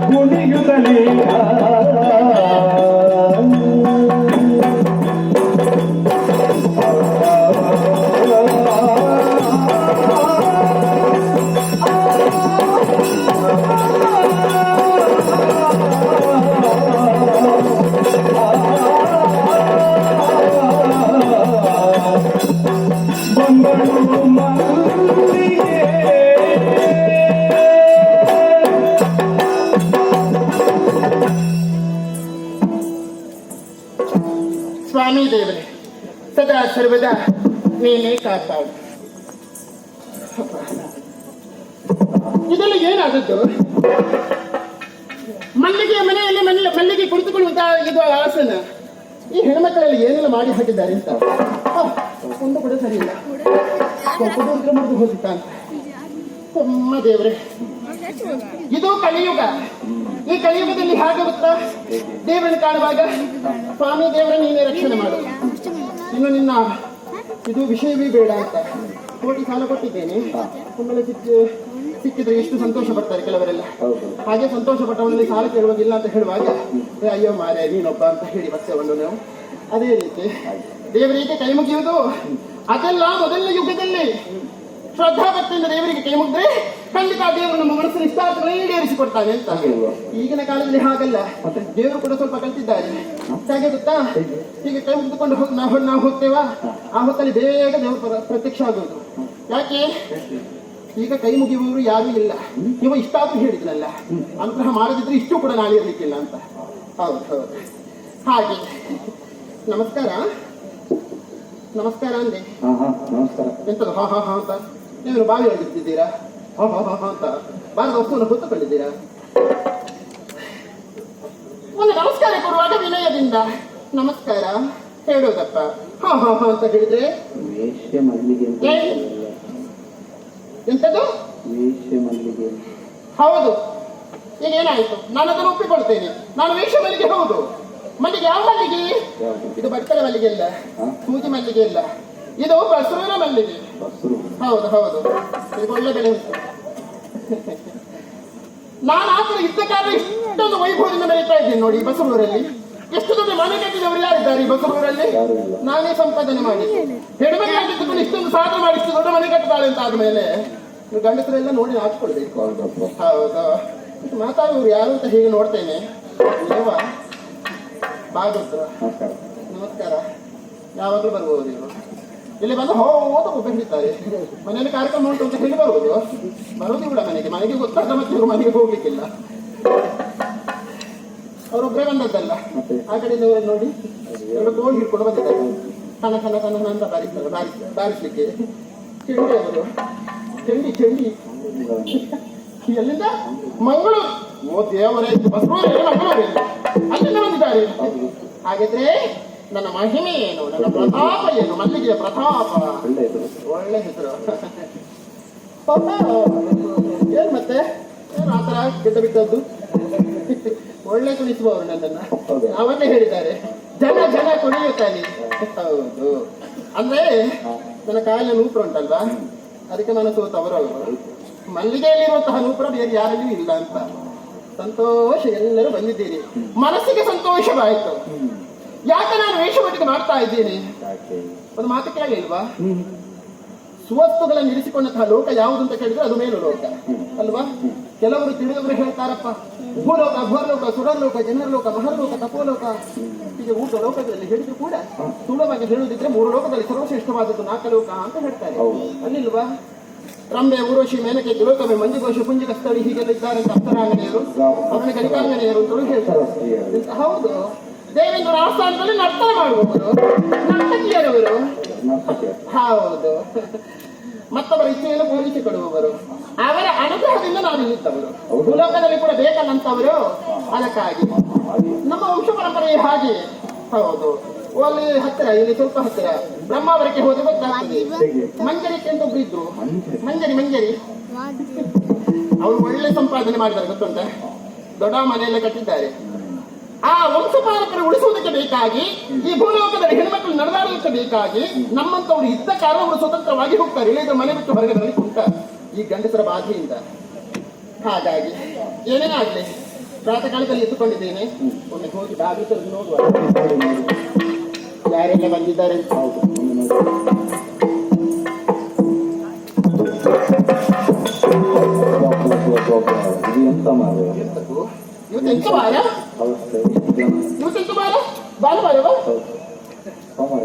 ಕುಣಿಯುತ್ತಲೇ ಸ್ವಾಮಿ ದೇವರೇ, ಸದಾ ಸರ್ವದಾ ನೀನೇ ಕಾಪಾಡು. ಇದೆಲ್ಲ ಏನಾದದ್ದು? ಮಲ್ಲಿಗೆಯ ಮನೆಯಲ್ಲಿ ಮಲ್ಲಿಗೆ ಕುಳಿತುಕೊಳ್ಳುವಂತ ಇದು ಆಸನ. ಈ ಹೆಣ್ಮಕ್ಕಳಲ್ಲಿ ಏನೆಲ್ಲ ಮಾಡಿ ಹಾಕಿದ್ದಾರೆ ಅಂತ ಒಂದು ಕೂಡ ಸರಿ ಇಲ್ಲ. ಮುರಿದು ಹೋಗಿತ್ತ ಅಂತ. ಅಮ್ಮ ದೇವರೇ, ಇದು ಕಲಿಯುಗ. ಈ ಕಲಿಯುಗದಲ್ಲಿ ಹಾಗಾಗುತ್ತಾ? ದೇವರನ್ನು ಕಾಣುವಾಗ ಸ್ವಾಮಿ ದೇವರ ನೀನೇ ರಕ್ಷಣೆ ಮಾಡು. ಇನ್ನು ನಿನ್ನ ಇದು ವಿಷಯವೇ ಬೇಡ ಅಂತ ಕೋಟಿ ಸಾಲ ಕೊಟ್ಟಿದ್ದೇನೆ. ಒಮ್ಮೆಲೆ ಸಿಕ್ಕಿದ್ರೆ ಎಷ್ಟು ಸಂತೋಷ ಪಡ್ತಾರೆ ಕೆಲವರೆಲ್ಲ. ಹಾಗೆ ಸಂತೋಷ ಪಟ್ಟವನಲ್ಲಿ ಸಾಲ ಕೇಳುವಾಗಿಲ್ಲ ಅಂತ ಹೇಳುವಾಗ ಅಯ್ಯೋ ಮಾರೇ ನೀನೊಬ್ಬ ಅಂತ ಹೇಳಿ ಬರ್ತೇವನ್ನು ನಾವು. ಅದೇ ರೀತಿ ದೇವರಿಗೆ ಕೈ ಮುಗಿಯುವುದು ಅದೆಲ್ಲ ಮೊದಲನೇ ಯುಗದಲ್ಲಿ ಶ್ರದ್ಧಾ ಭಕ್ತಿಯಿಂದ ದೇವರಿಗೆ ಕೈ ಮುಗಿದ್ರೆ ಖಂಡಿತ ದೇವರು ನಮ್ಮ ಮನಸ್ಸಿನ ಇಷ್ಟಾರ್ಥಗಳನ್ನು ಈಡೇರಿಸಿಕೊಡ್ತಾನೆ ಅಂತ. ಈಗಿನ ಕಾಲದಲ್ಲಿ ಹಾಗಲ್ಲ. ದೇವರು ಕೂಡ ಸ್ವಲ್ಪ ಕಲ್ತಿದ್ದಾರೆ. ಹಾಗೆ ಗೊತ್ತಾ, ಹೀಗೆ ಕೈ ಮುಗಿದುಕೊಂಡು ನಾವು ಹೋಗ್ತೇವಾ, ಆ ಹೊತ್ತಲ್ಲಿ ಬೇಗ ದೇವರು ಪ್ರತ್ಯಕ್ಷ ಆಗುವುದು. ಯಾಕೆ? ಈಗ ಕೈ ಮುಗಿಯುವವರು ಯಾರೂ ಇಲ್ಲ. ನೀವು ಇಷ್ಟಾದ್ರೂ ಹೇಳಿದ್ರಲ್ಲ, ಅನುಗ್ರಹ ಮಾಡದಿದ್ರೆ ಇಷ್ಟು ಕೂಡ ನಾಳೆ ಇರ್ಲಿಕ್ಕಿಲ್ಲ ಅಂತ. ಹೌದು ಹೌದು. ಹಾಗೆ ನಮಸ್ಕಾರ ನಮಸ್ಕಾರ ಅಂದೆ. ಎಂತದ್ದು ಹಾ ಹಾ ಹಾ ಅಂತ? ನೀವು ಬಾವಿ ಹೊಡಿತಿದ್ದೀರಾ? ಹಾ ಹಾ ಹಾ ಹಾ ಅಂತ ಬಾರದ ವಸ್ತುವನ್ನು ಹೊತ್ತುಕೊಂಡಿದ್ದೀರಾ? ಒಂದು ನಮಸ್ಕಾರ ಕೊಡುವಾಗ ವಿನಯದಿಂದ ನಮಸ್ಕಾರ ಹೇಳೋದಪ್ಪ. ಹಾ ಹಾ ಹಾ ಅಂತ ಹೇಳಿದ್ರೆ ಎಂತದ್ದು? ಹೌದು. ಈಗ ಏನಾಯ್ತು? ನಾನು ಅದನ್ನು ಒಪ್ಪಿಕೊಳ್ತೇನೆ. ನಾನು ವೇಷ ಮಲ್ಲಿಗೆ. ಹೌದು. ಮಲ್ಲಿಗೆ ಯಾವ ಮಲ್ಲಿಗೆ? ಇದು ಬಟ್ಟಲ ಮಲ್ಲಿಗೆ ಇಲ್ಲ, ಸೂಜಿ ಮಲ್ಲಿಗೆ ಇಲ್ಲ, ಇದು ಬಸರೂರ ಮಲ್ಲಿಗೆ. ಹೌದು ಹೌದು. ಇದಕ್ಕೆ ಒಳ್ಳೆ ಬೆಲೆ ಉಂಟು. ನಾನು ಆತರ ಇದ್ದ ಕಾರಣ ಇಷ್ಟೊಂದು ವೈಭವದಿಂದ ಮೆರೀತಾ ಇದ್ದೀನಿ ನೋಡಿ. ಬಸರೂರಲ್ಲಿ ಎಷ್ಟು ದೊಡ್ಡ ಮನೆ ಕಟ್ಟಿದವರು ಯಾರಿದ್ದಾರೆ? ಈ ಬಸರೂರಲ್ಲಿ ನಾನೇ ಸಂಪಾದನೆ ಮಾಡಿ ಹೆಣ್ಮಕ್ಕಾಗಿದ್ದು ಇಷ್ಟೊಂದು ಸಾಧನೆ ಮಾಡಿ ಇಷ್ಟು ದೊಡ್ಡ ಮನೆ ಕಟ್ಟಿದಾಳೆ ಅಂತ ಆದ್ಮೇಲೆ ನೀವು ಗಂಡಸರೆಲ್ಲ ನೋಡಿ ಹಾಚ್ಕೊಳ್ಬೇಕು. ಹೌದು. ಮಾತಾಡುವರು ಯಾರು ಅಂತ ಹೀಗೆ ನೋಡ್ತೇನೆ. ಭಾಗವತ್ರ ನಮಸ್ಕಾರ. ಯಾವಾಗಲೂ ಬರ್ಬೋದು ಇವರು. ಇಲ್ಲಿ ಬಂದು ಹೋದ ಹಿಡಿತಾರೆ. ಮನೆಯಲ್ಲಿ ಕಾರ್ಯಕ್ರಮ ಉಂಟು ಅಂತ ಹೇಳಿ ಬರುವುದು. ಬರೋದು ಕೂಡ ಮನೆಗೆ ಗೊತ್ತಾದ ಮತ್ತೆ ಇವರು ಮನೆಗೆ ಹೋಗ್ಲಿಕ್ಕಿಲ್ಲ. ಅವರೊಬ್ಬರೇ ಬಂದದ್ದಲ್ಲ, ಆ ಕಡೆಯಿಂದ ನೋಡಿ ಎರಡು ಗೋಲ್ ಹಿಡ್ಕೊಂಡು ಬಂದಿದ್ದಾರೆ. ಕಣ ಕಣ ಕಣ ಅಂತ ಬಾರಿಸ್ಲಿಕ್ಕೆ. ಚೆಂಡಿ ಅವರು ಚೆಂಡಿ ಎಲ್ಲಿಂದ? ಮಂಗಳೂರು. ಓ ದೇವರೇ, ಮಂಗಳೂರು ಅಲ್ಲಿಂದ ಬಂದಿದ್ದಾರೆ. ಹಾಗಿದ್ರೆ ನನ್ನ ಮಹಿಮೆ ಏನು, ನನ್ನ ಪ್ರತಾಪ ಏನು? ಮಲ್ಲಿಗೆಯ ಪ್ರತಾಪ. ಒಳ್ಳೆ ಹೆಸರು. ಏನ್ ಮತ್ತೆ ಏನು ಆತರ ಬಿಟ್ಟದ್ದು? ಒಳ್ಳೆ ಕುಣಿಸುವವರು ನನ್ನನ್ನ. ಅವನ್ನೇ ಹೇಳಿದ್ದಾರೆ, ಜನ ಕುಣಿಯುತ್ತಾನೆ. ಹೌದು. ಅಂದ್ರೆ ನನ್ನ ಕಾಲಿನ ನೂಪುರ ಉಂಟಲ್ವಾ, ಅದಕ್ಕೆ ನಾನು ಸೋತವರು. ಮಲ್ಲಿಗೆಯಲ್ಲಿರುವಂತಹ ನೂಪುರ ಬೇರೆ ಯಾರಲ್ಲಿಯೂ ಇಲ್ಲ ಅಂತ. ಸಂತೋಷ. ಎಲ್ಲರೂ ಬಂದಿದ್ದೀರಿ. ಮನಸ್ಸಿಗೆ ಸಂತೋಷವಾಯಿತು. ಯಾಕೆ ನಾನು ವೇಷಮಟ್ಟಿಗೆ ಮಾಡ್ತಾ ಇದ್ದೀನಿ? ಒಂದು ಮಾತು ಕೇಳಿಲ್ವಾ? ಸುವಸ್ತುಗಳನ್ನು ಇರಿಸಿಕೊಂಡಂತಹ ಲೋಕ ಯಾವುದು ಅಂತ ಕೇಳಿದ್ರೆ ಅದು ಮೇಲು ಲೋಕ ಅಲ್ವಾ? ಕೆಲವರು ತಿಳಿದವರು ಹೇಳ್ತಾರಪ್ಪ, ಭೂಲೋಕ, ಭೋರ್ಲೋಕ, ಸುರಲೋಕ, ಜನರಲೋಕ, ಮಹರ್ಲೋಕ, ತಪೋಲೋಕ, ಹೀಗೆ ಊಟ ಲೋಕದಲ್ಲಿ ಹೇಳಿದ್ರು ಕೂಡ ಸ್ಥೂಲವಾಗಿ ಹೇಳುವುದಿದ್ರೆ 3 ಲೋಕದಲ್ಲಿ ಸರ್ವಶ್ರೇಷ್ಠವಾದದ್ದು 4 ಲೋಕ ಅಂತ ಹೇಳ್ತಾರೆ. ಅಲ್ಲಿಲ್ವಾ? ರಂಬೆ, ಊರ್ವಶಿ, ಮೇನಕೆ, ತಿಲೋಕಮೆ, ಮಂಜುಘೋಷ, ಪುಂಜಿಕ ಸ್ಥಳಿ ಹೀಗೆಲ್ಲ ಇದ್ದಾರೆ ಅಂತ ಅಪ್ಸರಾಂಗನೆಯರು, ಅವನ ಗಣಿಕಾಂಗನೆಯರು ಅಂತಲೂ ಹೇಳ್ತಾರೆ. ಹೌದು. ದೇವೇಂದ್ರ ಆಸ್ಥಾನದಲ್ಲಿ ನರ್ತನ ಮಾಡುವವರು ನರ್ತಕಿಯರವರು. ಹೌದು. ಮತ್ತವರ ಇಚ್ಛೆಯನ್ನು ಪೂರೈಸಿಕೊಡುವವರು. ಅವರ ಅನುಗ್ರಹದಿಂದ ನಾವು ನಿಲ್ಲುತ್ತವರು. ಭೂಲೋಕದಲ್ಲಿ ಕೂಡ ಬೇಕನ್ನಂತವರು. ಅದಕ್ಕಾಗಿ ನಮ್ಮ ವಂಶ ಪರಂಪರೆ ಹಾಗೆ. ಹೌದು. ಅಲ್ಲಿ ಹತ್ತಿರ, ಇಲ್ಲಿ ಸ್ವಲ್ಪ ಹತ್ತಿರ ಬ್ರಹ್ಮಾವರಕ್ಕೆ ಹೋದ್ರೆ ಗೊತ್ತಾಗ್ತದೆ. ಮಂಜರಿಕೆ ಅಂತ ಒಬ್ರು ಇದ್ರು. ಮಂಜರಿ ಅವರು ಒಳ್ಳೆ ಸಂಪಾದನೆ ಮಾಡಿದ್ದಾರೆ ಗೊತ್ತುಂಟ. ದೊಡ್ಡ ಮನೆಯಲ್ಲ ಕಟ್ಟಿದ್ದಾರೆ. ಆ ವಂಶಪಾಲಕರು ಉಳಿಸುವುದಕ್ಕೆ ಬೇಕಾಗಿ, ಈ ಭೂಲೋಕದಲ್ಲಿ ಹೆಣ್ಮಕ್ಳು ನಡೆದಾಡುವುದಕ್ಕೆ ಬೇಕಾಗಿ ನಮ್ಮಂತವ್ರು ಇದ್ದ ಕಾರಣ ಅವರು ಸ್ವತಂತ್ರವಾಗಿ ಹೋಗ್ತಾರೆ. ಇಳಿದ ಮನೆ ಬಿಟ್ಟು ಹೊರಗಡೆ ಉಂಟ ಈ ಗಂಡಸರ ಬಾಧೆಯಿಂದ. ಹಾಗಾಗಿ ಏನೇ ಆಗ್ಲಿ ಪ್ರಾತಃ ಕಾಲದಲ್ಲಿ ಎತ್ತುಕೊಂಡಿದ್ದೇನೆ. ಒಮ್ಮೆ ಹೋಗಿ ಬಾಗಿಲು ತೆರೆದು ನೋಡುವ ಯಾರೆಲ್ಲ ಬಂದಿದ್ದಾರೆ ಅಂತ. ಇವತ್ತೆಂಟು ವಾರ ಭಾನುವಾರವಾ?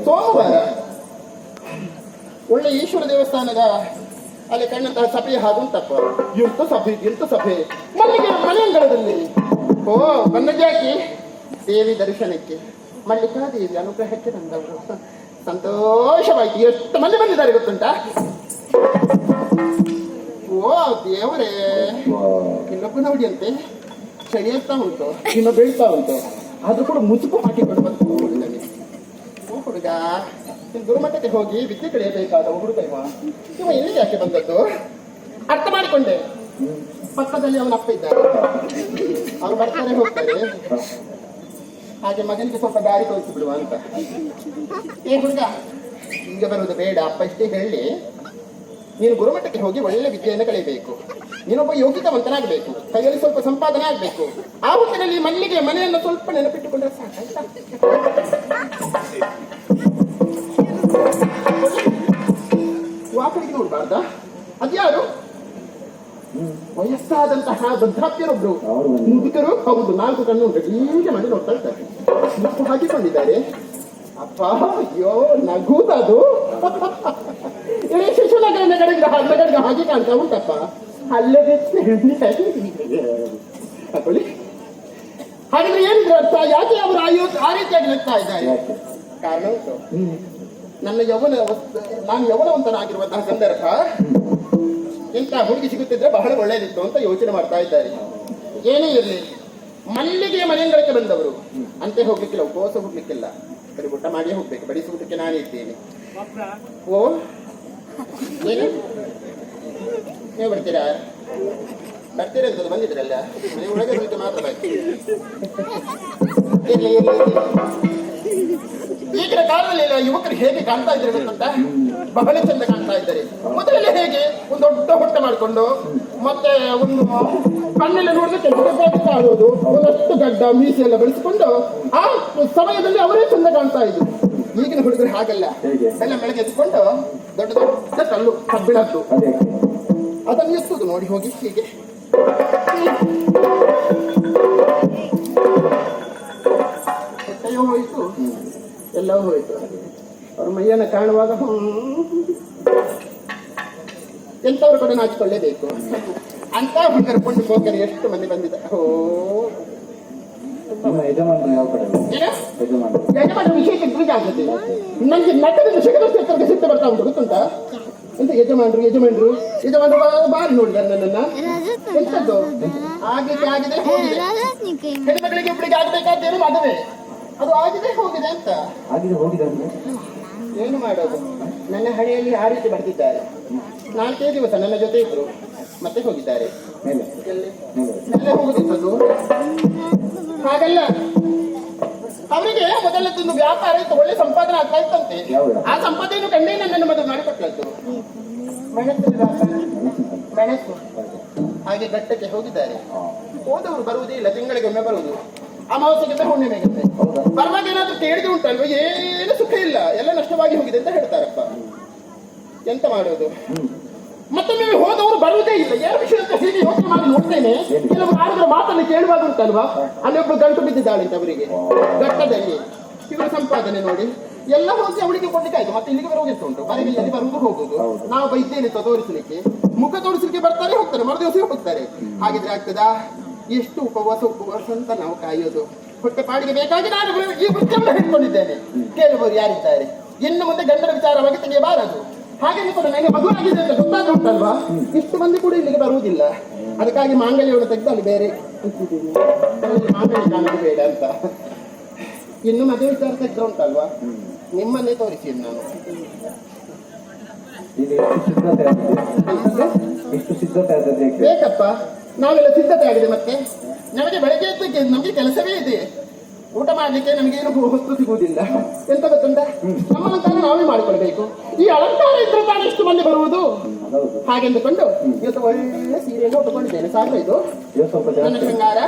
ಸೋಮವಾರ. ಒಳ್ಳೆ ಈಶ್ವರ ದೇವಸ್ಥಾನದ ಅಲ್ಲಿ ಕಣ್ಣಂತಹ ಸಭೆ ಹಾಗುಂಟಪ್ಪ. ಇರ್ತು ಸಭೆ ಮನೆಗೆ ಮನೆಯಂಗಳದಲ್ಲಿ. ಓ ಬನ್ನಜಾಕಿ ದೇವಿ ದರ್ಶನಕ್ಕೆ ಮಲ್ಲಿಕಾದೇವಿ ಅನುಗ್ರಹಕ್ಕೆ ಬಂದವರು. ಸಂತೋಷವಾಯ್ತು. ಎಷ್ಟು ಮಂದಿ ಬಂದಿದ್ದಾರೆ ಗೊತ್ತುಂಟಾ? ಓ ದೇವರೇ, ಇನ್ನೊಬ್ಬ ನೋಡಿಯಂತೆ ಸೆಳೆಯುತ್ತಾ ಉಂಟು, ಇನ್ನು ಬೀಳ್ತಾ ಉಂಟು, ಆದ್ರೂ ಕೂಡ ಮುಸುಕು ಹಾಕಿಕೊಂಡು ಬಂತು ಹುಡುಗನಿಗೆ. ಓ ಹುಡುಗ, ನೀನು ಗುರುಮಠಕ್ಕೆ ಹೋಗಿ ವಿದ್ಯೆ ಕಳೆಯಬೇಕಾದ ಹುಡುಗ ಇವ ಎಲ್ಲಿಗೆ ಯಾಕೆ ಬಂದದ್ದು? ಅರ್ಥ ಮಾಡಿಕೊಂಡೆ. ಪಕ್ಕದಲ್ಲಿ ಅವನ ಅಪ್ಪ ಇದ್ದಾರೆ, ಅವ್ರು ಬರ್ತಾರೆ ಹೋಗ್ತಾರೆ, ಹಾಗೆ ಮಗನಿಗೆ ಸ್ವಲ್ಪ ದಾರಿ ತೋರಿಸಿ ಬಿಡುವ ಅಂತ. ಏ ಹುಡುಗ, ಈಗ ಬರುವುದು ಬೇಡ, ಅಪ್ಪ ಇಷ್ಟೇ ಹೇಳಿ, ನೀನು ಗುರುಮಠಕ್ಕೆ ಹೋಗಿ ಒಳ್ಳೆ ವಿದ್ಯೆಯನ್ನು ಕಲಿಯಬೇಕು, ನೀನೊಬ್ಬ ಯೋಗಿತವಂತನಾಗಬೇಕು, ಕೈಯಲ್ಲಿ ಸ್ವಲ್ಪ ಸಂಪಾದನೆ ಆಗಬೇಕು. ಆ ಹೊತ್ತಿನಲ್ಲಿ ಮಲ್ಲಿಗೆ ಮನೆಯನ್ನು ಸ್ವಲ್ಪ ನೆನಪಿಟ್ಟುಕೊಂಡ್ರೆ ಸಾಕಾಯ್ತಾ? ವಾಕಡಿಗೆ ನೋಡ್ಬಾರ್ದ? ಅದ್ಯಾರು? ವಯಸ್ಸಾದಂತಹ ವೃದ್ಧಾಪ್ಯರೊಬ್ರು, ಮುದುಕರು ಹೌದು, 4 ಕಣ್ಣು ಉಂಟು, ಹೀಗೆ ಮಾಡಿ ನೋಡ್ತಾ ಇದ್ದಾರೆ, ಮುಕ್ಕು ಹಾಕಿಕೊಂಡಿದ್ದಾರೆ. ಅಪ್ಪ ಅಯ್ಯೋ, ನಗೂದದು ಇಡೀ ಶಿಶುನಗರನ ಕಡೆಗೆ ಹಾಗೆ ಕಾಣ್ತಾ ಉಂಟಪ್ಪ. ಅಲ್ಲದೆ ಹಾಕೊಳ್ಳಿ. ಹಾಗಾದ್ರೆ ಏನಿದ್ರು ಅರ್ಥ? ಯಾಕೆ ಅವರು ಆ ರೀತಿಯಾಗಿ ನಗ್ತಾ ಇದ್ದಾರೆ? ಕಾರಣ ಉಂಟು. ನಾನು ಯೌವನವಂತನಾಗಿರುವಂತಹ ಸಂದರ್ಭ, ಇಂಥ ಹುಡುಗಿ ಸಿಗುತ್ತಿದ್ರೆ ಬಹಳ ಒಳ್ಳೆಯದಿತ್ತು ಅಂತ ಯೋಚನೆ ಮಾಡ್ತಾ ಇದ್ದಾರೆ. ಏನೇ ಇರಲಿ, ಮಲ್ಲಿಗೆಯ ಮನೆಯಂಗಳಕ್ಕೆ ಬಂದವರು ಅಂತೆ ಹೋಗ್ಲಿಕ್ಕಿಲ್ಲ, ಉಪವಾಸ ಹೋಗ್ಲಿಕ್ಕಿಲ್ಲ, ಬರೀ ಊಟ ಮಾಡಿಯೇ ಹೋಗ್ಬೇಕು. ಬಡಿಸುವುದಕ್ಕೆ ನಾನೇ ಇದ್ದೇನೆ. ಓ ಏನು ನೀವು ಬರ್ತೀರಾ? ಬರ್ತೀರಾ ಅಂತ ಬಂದಿದ್ರಲ್ಲ, ಮನೆ ಒಳಗೆ ಹೋಗಿ ಮಾತ್ರ ಬಾಕಿ. ಈಗಿನ ಕಾಲದಲ್ಲಿ ಯುವಕರು ಹೇಗೆ ಕಾಣ್ತಾ ಇದ್ದಾರೆ ಗೊತ್ತುಂಟ? ಬಹಳ ಚಂದ ಕಾಣ್ತಾ ಇದ್ದಾರೆ. ಮೊದಲೆಲ್ಲ ಹೇಗೆ ಒಂದು ದೊಡ್ಡ ಹೊಟ್ಟೆ ಮಾಡಿಕೊಂಡು, ಮತ್ತೆ ಒಂದು ಕಣ್ಣೆಲ್ಲ ನೋಡಿದ್ರೆ ಆಡೋದು, ಒಂದಷ್ಟು ಗಡ್ಡ ಮೀಸೆ ಎಲ್ಲ ಬೆಳೆಸಿಕೊಂಡು ಆ ಸಮಯದಲ್ಲಿ ಅವರೇ ಚಂದ ಕಾಣ್ತಾ ಇದ್ರು. ಈಗಿನ ಹುಡುಗರು ಹಾಗಲ್ಲ, ಎಲ್ಲ ಬೆಳಗ್ಗೆ ಎತ್ಕೊಂಡು ದೊಡ್ಡ ದೊಡ್ಡ ಕಲ್ಲು ಕಬ್ಬಿಣದ್ದು ಅದನ್ನು ಎತ್ತುದು ನೋಡಿ ಹೋಗಿ. ಹೀಗೆ ಹೊಟ್ಟೆಯೂ ಹೋಯಿತು, ಎಲ್ಲವೂ ಹೋಯಿತು. ಅವ್ರ ಮೈಯನ್ನು ಕಾಣುವಾಗ ಎಂಥವ್ರು ಕೂಡ ನಾಚಿಕೊಳ್ಳೇಬೇಕು. ಅಂತ ಹುಡುಗರು ಕೊಂಡು ಹೋಗರು ಎಷ್ಟು ಮಂದಿ ಬಂದಿದ್ದಾರೆ. ಯಜಮಾನ ವಿಶೇಷ ಪೂಜೆ ಆಗ್ತದೆ. ನನಗೆ ನಟದಿಂದ ಶಿಖರಕ್ಕೆ ಸಿಟ್ಟು ಬರ್ತಾ ಉಂಟು ಗೊತ್ತುಂಟಾ? ಎಂತ ಯಜಮಾನ್ರು ಬಾರಿ ನೋಡಿದಾರೆ ನನ್ನನ್ನ. ಎಂತದ್ದು ಆಗಿದೆ ಹೋಗಿದೆ. ಹೆಣ್ಮಕ್ಳಿಗೆ ಒಬ್ಬಳಿಗೆ ಆಗ್ಬೇಕಾದ್ದೇನು ಮದುವೆ, ಅದು ಆಗಿದೆ ಹೋಗಿದೆ ಅಂತ. ಏನು ಮಾಡೋದು? ನನ್ನ ಹಣೆಯಲ್ಲಿ ಆ ರೀತಿ ಬರ್ತಿದ್ದಾರೆ. 4 ದಿವಸ ನನ್ನ ಜೊತೆ ಇದ್ರು, ಮತ್ತೆ ಹೋಗಿದ್ದಾರೆ. ಮೇಲೆ ಹೋಗುದಿತ್ತದು ಹಾಗಲ್ಲ. ಅವರಿಗೆ ಮೊದಲದೊಂದು ವ್ಯಾಪಾರ ಇತ್ತು, ಒಳ್ಳೆ ಸಂಪಾದನೆ ಆಗ್ತಾ ಇತ್ತಂತೆ. ಆ ಸಂಪಾದನೆಯನ್ನು ಕಂಡೇ ನನ್ನನ್ನು ಮದುವೆ ಮಾಡಿಕೊಟ್ಟದ್ದು. ಮೆಣಸು ಹಾಗೆ ಘಟ್ಟಕ್ಕೆ ಹೋಗಿದ್ದಾರೆ. ಹೋದವರು ಬರುವುದೇ ಇಲ್ಲ, ತಿಂಗಳಿಗೆ ಒಮ್ಮೆ ಬರುವುದು, ಅಮಾವಾಸ್ಯೆಗೆ ಹುಣ್ಣಿಮೆಗೆ ಬರುವಾಗ ಏನಾದ್ರೂ ಕೇಳಿದ್ರೆ ಉಂಟಲ್ವ, ಏನು ಸುಖ ಇಲ್ಲ, ಎಲ್ಲ ನಷ್ಟವಾಗಿ ಹೋಗಿದೆ ಅಂತ ಹೇಳ್ತಾರಪ್ಪ. ಎಂತ ಮಾಡೋದು? ಮತ್ತೊಮ್ಮೆ ಹೋದವರು ಬರುವುದೇ ಇಲ್ಲ. ಏನು ವಿಷಯ ಅಂತ ಹೀಗೆ ಯೋಚನೆ ಮಾಡಿ ನೋಡ್ತೇನೆ. ಕೆಲವರು ಯಾರಾದ್ರೂ ಮಾತನ್ನು ಕೇಳುವಾಗ ಉಂಟಲ್ವಾ, ಅಲ್ಲಿ ಒಬ್ರು ಗಂಟು ಬಿದ್ದಿದ್ದಾಳೆ ಅವರಿಗೆ ಘಟ್ಟದಲ್ಲಿ. ಇವರ ಸಂಪಾದನೆ ನೋಡಿ ಎಲ್ಲ ಹೋಗಿ ಅವಳಿಗೆ ಕೊಡ್ಲಿಕ್ಕಾಯ್ತು. ಮತ್ತೆ ಇಲ್ಲಿಗೆ ಬರುವುದೆಂತ ಉಂಟು? ಬರಗಿಲ್ಲಿ ಬರುವುದು ಹೋಗುದು. ನಾವು ಬೈದ್ದೇನೆ ತೋರಿಸಲಿಕ್ಕೆ, ಮುಖ ತೋರಿಸಲಿಕ್ಕೆ ಬರ್ತಾರೆ ಹೋಗ್ತಾರೆ, ಮರುದಿವಸ ಹೋಗ್ತಾರೆ. ಹಾಗಿದ್ರೆ ಆಗ್ತದಾ? ಎಷ್ಟು ಉಪವಾಸ ಅಂತ ನಾವು ಕಾಯೋದು. ಹೊಟ್ಟೆ ಪಾಡಿಗೆ ಬೇಕಾಗಿ ನಾನು ಈ ವೃತ್ತಿಯನ್ನು ಹಿಡ್ಕೊಂಡಿದ್ದೇನೆ. ಕೇಳುವವರು ಯಾರಿದ್ದಾರೆ? ಇನ್ನು ಮುಂದೆ ಗಂಡನ ವಿಚಾರವಾಗಿ ತೆಗೆಯಬಾರದು. ಹಾಗೆ ಕೂಡ ನನಗೆ ಮದುವೆ ಆಗಿದೆ ಅಂತ ಗೊತ್ತಾದ್ರೆ ಉಂಟಲ್ವಾ, ಇಷ್ಟು ಮಂದಿ ಕೂಡ ಇಲ್ಲಿಗೆ ಬರುವುದಿಲ್ಲ. ಅದಕ್ಕಾಗಿ ಮಾಂಗಲ್ಯವನ್ನು ತೆಗೆದು ಅಲ್ಲಿ ಬೇರೆ ಮಾಂಗಲ್ಯ ಕಾಣೋದು ಬೇಡ ಅಂತ. ಇನ್ನು ಮದುವೆ ವಿಚಾರ ತೆಗೆದ್ರೆ ಉಂಟಲ್ವಾ, ನಿಮ್ಮನ್ನೇ ತೋರಿಸಿ ನಾನು. ಬೇಕಪ್ಪ, ನಾವೆಲ್ಲ ಸಿದ್ಧತೆ ಆಗಿದೆ. ಮತ್ತೆ ನಮಗೆ ಬೆಳಗ್ಗೆ ಎದ್ದು ನಮಗೆ ಕೆಲಸವೇ ಇದೆ. ಊಟ ಮಾಡ್ಲಿಕ್ಕೆ ನಮಗೇನು ಹೊತ್ತು ಸಿಗುವುದಿಲ್ಲ. ಎಂತ ಗೊತ್ತುಂಟ, ನಮ್ಮಂತಾನು ನಾವೇ ಮಾಡಿಕೊಳ್ಬೇಕು. ಈ ಅಲಂಕಾರ ಇದ್ರೆ ತಾನು ಎಷ್ಟು ಮಂದಿ ಬರುವುದು. ಹಾಗೆಂದುಕೊಂಡು ಇವತ್ತು ಒಳ್ಳೆ ಸೀರೆಯನ್ನು ಉಟ್ಕೊಂಡಿದ್ದೇನೆ. ಸಾಕು ಇದು ನನ್ನ ಶೃಂಗಾರ.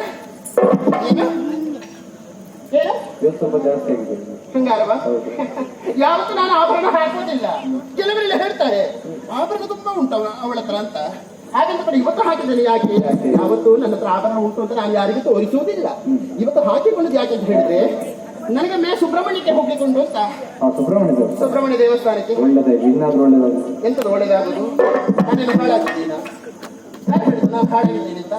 ಏನು ಶೃಂಗಾರವ? ಯಾವತ್ತು ನಾನು ಆಭರಣ ಹಾಕೋದಿಲ್ಲ. ಕೆಲವರೆಲ್ಲ ಹೇಳ್ತಾರೆ ಆಭರಣ ತುಂಬಾ ಉಂಟು ಅವಳ ಹತ್ರ ಅಂತ. ಹಾಗಂತ ಕಡೆ ಇವತ್ತು ಹಾಕಿದ್ದೇನೆ. ಯಾಕೆ? ಯಾವತ್ತು ನನ್ನ ಹತ್ರ ಆಭರಣ ಉಂಟು ಅಂತ ನಾನು ಯಾರಿಗೂ ತೋರಿಸುವುದಿಲ್ಲ. ಇವತ್ತು ಹಾಕಿಕೊಳ್ಳೋದು ಯಾಕೆ ಅಂತ ಹೇಳಿದ್ರೆ, ನನಗೆ ಸುಬ್ರಹ್ಮಣ್ಯಕ್ಕೆ ಹೋಗ್ಲಿಕ್ಕೆ ಉಂಟು ಅಂತ. ಸುಬ್ರಹ್ಮಣ್ಯ ದೇವಸ್ಥಾನಕ್ಕೆ. ಎಂತದ್ದು ಒಳ್ಳೇದಾಗುದು? ನಾನೇನು ಹಾಳಾಗಿದ್ದೀನ? ನಾನು ಹಾಳಾಗಿದ್ದೀನಿ ಅಂತ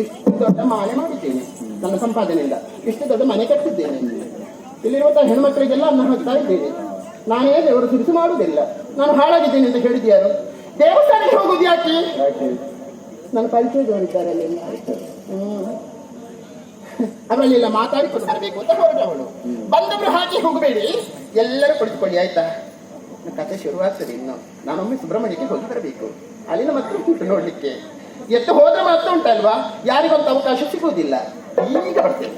ಇಷ್ಟು ದೊಡ್ಡ ಮಾಲೆ ಮಾಡಿದ್ದೇನೆ ನನ್ನ ಸಂಪಾದನೆಯಿಂದ. ಇಷ್ಟು ದೊಡ್ಡ ಮನೆ ಕಟ್ಟಿದ್ದೇನೆ. ಇಲ್ಲಿರುವಂತಹ ಹೆಣ್ಮಕ್ಳಿಗೆಲ್ಲ ಅನ್ನ ಹಾಕ್ತಾ ಇದ್ದೇನೆ. ನಾನೇ ದೇವರು ಸುರಿಸು ಮಾಡುವುದಿಲ್ಲ. ನಾನು ಹಾಳಾಗಿದ್ದೇನೆ ಅಂತ ಹೇಳಿದ್ಯಾರು? ದೇವಸ್ಥಾನಕ್ಕೆ ಹೋಗುದು ಯಾಕೆ? ನನ್ನ ಪರಿಚಯದವರಿದ್ದಾರೆ ಅಲ್ಲೆಲ್ಲ. ಅವರಲ್ಲೆಲ್ಲ ಮಾತಾಡಿಕೊಂಡು ಬರಬೇಕು ಅಂತ ಹೊರಟವಳು. ಬಂದವರು ಹಾಕಿ ಹೋಗಬೇಡಿ, ಎಲ್ಲರೂ ಕುಳಿತುಕೊಳ್ಳಿ ಆಯ್ತಾ? ಕಥೆ ಶುರುವಾಗ್ತದೆ. ಇನ್ನು ನಾನೊಮ್ಮೆ ಸುಬ್ರಹ್ಮಣ್ಯಕ್ಕೆ ಹೋಗಿ ಬರಬೇಕು. ಅಲ್ಲಿನ ಮತ್ತೆ ಉಂಟು ನೋಡ್ಲಿಕ್ಕೆ. ಎತ್ತು ಹೋದ್ರೆ ಮಾತ್ರ ಉಂಟಲ್ವಾ, ಯಾರಿಗೊಂದು ಅವಕಾಶ ಸಿಗುವುದಿಲ್ಲ. ಈಗ ಬರ್ತೇನೆ.